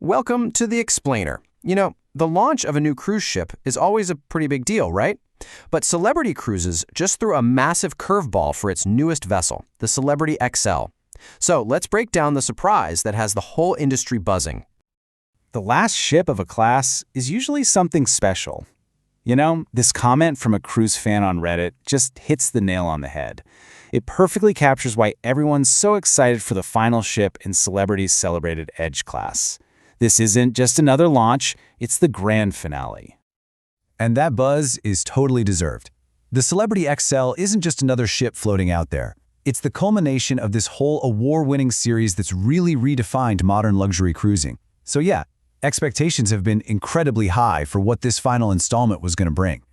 Welcome to the Explainer. The launch of a new cruise ship is always a pretty big deal, right? But Celebrity Cruises just threw a massive curveball for its newest vessel, the Celebrity Xcel. So let's break down the surprise that has the whole industry buzzing. The last ship of a class is usually something special. This comment from a cruise fan on Reddit just hits the nail on the head. It perfectly captures why everyone's so excited for the final ship in Celebrity's celebrated Edge class. This isn't just another launch, it's the grand finale. And that buzz is totally deserved. The Celebrity Xcel isn't just another ship floating out there. It's the culmination of this whole award-winning series that's really redefined modern luxury cruising. So yeah, expectations have been incredibly high for what this final installment was going to bring.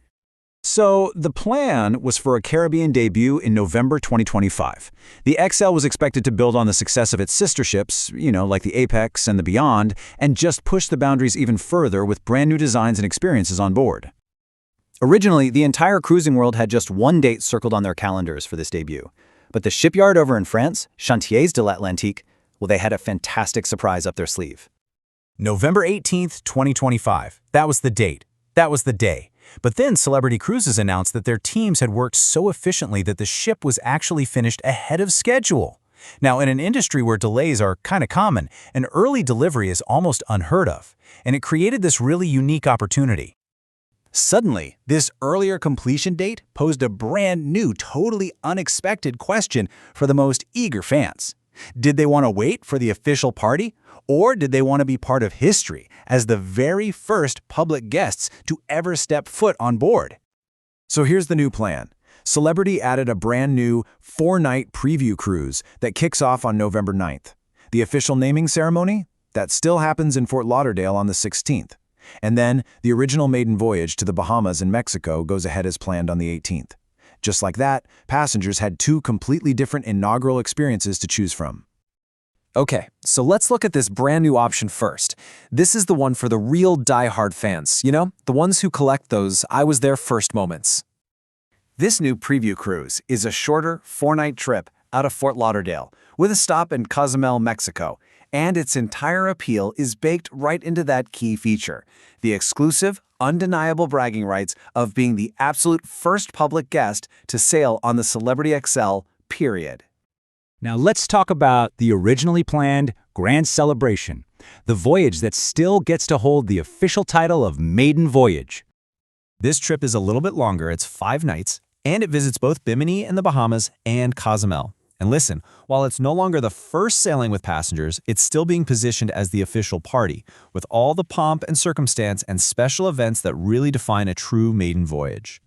So the plan was for a Caribbean debut in November 2025. The Xcel was expected to build on the success of its sister ships, like the Apex and the Beyond, and just push the boundaries even further with brand new designs and experiences on board. Originally, the entire cruising world had just one date circled on their calendars for this debut. But the shipyard over in France, Chantiers de l'Atlantique, they had a fantastic surprise up their sleeve. November 18th, 2025. That was the date. That was the day. But then Celebrity Cruises announced that their teams had worked so efficiently that the ship was actually finished ahead of schedule. Now, in an industry where delays are kind of common, an early delivery is almost unheard of, and it created this really unique opportunity. Suddenly, this earlier completion date posed a brand new, totally unexpected question for the most eager fans. Did they want to wait for the official party, or did they want to be part of history as the very first public guests to ever step foot on board? So here's the new plan. Celebrity added a brand new 4-night preview cruise that kicks off on November 9th. The official naming ceremony? That still happens in Fort Lauderdale on the 16th. And then the original Maiden Voyage to the Bahamas and Mexico goes ahead as planned on the 18th. Just like that, passengers had two completely different inaugural experiences to choose from. Okay, so let's look at this brand new option first. This is the one for the real die-hard fans, the ones who collect those I was there first moments. This new preview cruise is a shorter 4-night trip out of Fort Lauderdale with a stop in Cozumel, Mexico, and its entire appeal is baked right into that key feature, the exclusive, undeniable bragging rights of being the absolute first public guest to sail on the Celebrity Xcel, period. Now let's talk about the originally planned grand celebration, the voyage that still gets to hold the official title of Maiden Voyage. This trip is a little bit longer, it's 5 nights, and it visits both Bimini and the Bahamas and Cozumel. And listen, while it's no longer the first sailing with passengers, it's still being positioned as the official party, with all the pomp and circumstance and special events that really define a true maiden voyage.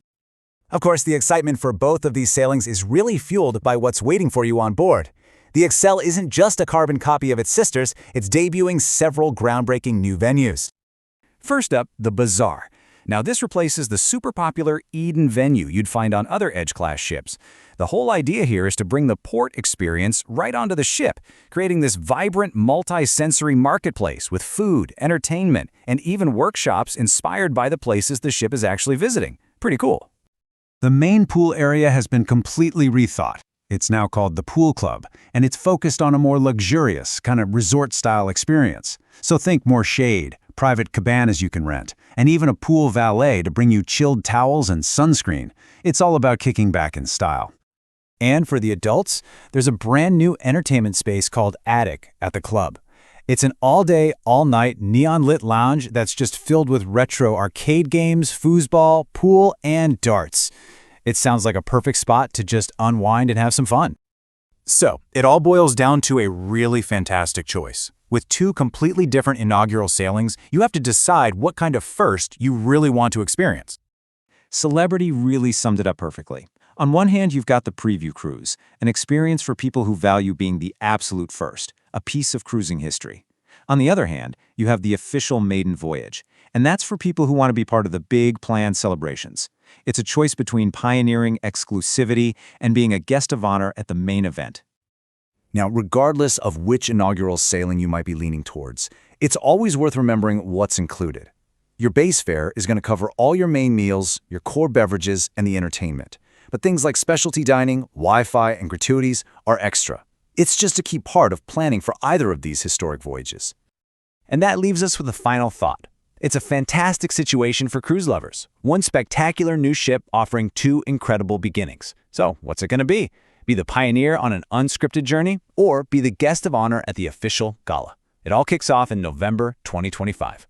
Of course, the excitement for both of these sailings is really fueled by what's waiting for you on board. The Xcel isn't just a carbon copy of its sisters, it's debuting several groundbreaking new venues. First up, the Bazaar. Now this replaces the super popular Eden venue you'd find on other Edge-class ships. The whole idea here is to bring the port experience right onto the ship, creating this vibrant multi-sensory marketplace with food, entertainment, and even workshops inspired by the places the ship is actually visiting. Pretty cool. The main pool area has been completely rethought. It's now called the Pool Club, and it's focused on a more luxurious, kind of resort-style experience. So think more shade, private cabanas you can rent, and even a pool valet to bring you chilled towels and sunscreen. It's all about kicking back in style. And for the adults, there's a brand new entertainment space called Attic at the club. It's an all-day, all-night, neon-lit lounge that's just filled with retro arcade games, foosball, pool, and darts. It sounds like a perfect spot to just unwind and have some fun. So, it all boils down to a really fantastic choice. With 2 completely different inaugural sailings, you have to decide what kind of first you really want to experience. Celebrity really summed it up perfectly. On one hand, you've got the preview cruise, an experience for people who value being the absolute first, a piece of cruising history. On the other hand, you have the official maiden voyage, and that's for people who want to be part of the big planned celebrations. It's a choice between pioneering exclusivity and being a guest of honor at the main event. Now, regardless of which inaugural sailing you might be leaning towards, it's always worth remembering what's included. Your base fare is going to cover all your main meals, your core beverages, and the entertainment. But things like specialty dining, Wi-Fi, and gratuities are extra. It's just a key part of planning for either of these historic voyages. And that leaves us with a final thought. It's a fantastic situation for cruise lovers. One spectacular new ship offering two incredible beginnings. So, what's it going to be? Be the pioneer on an unscripted journey, or be the guest of honor at the official gala? It all kicks off in November 2025.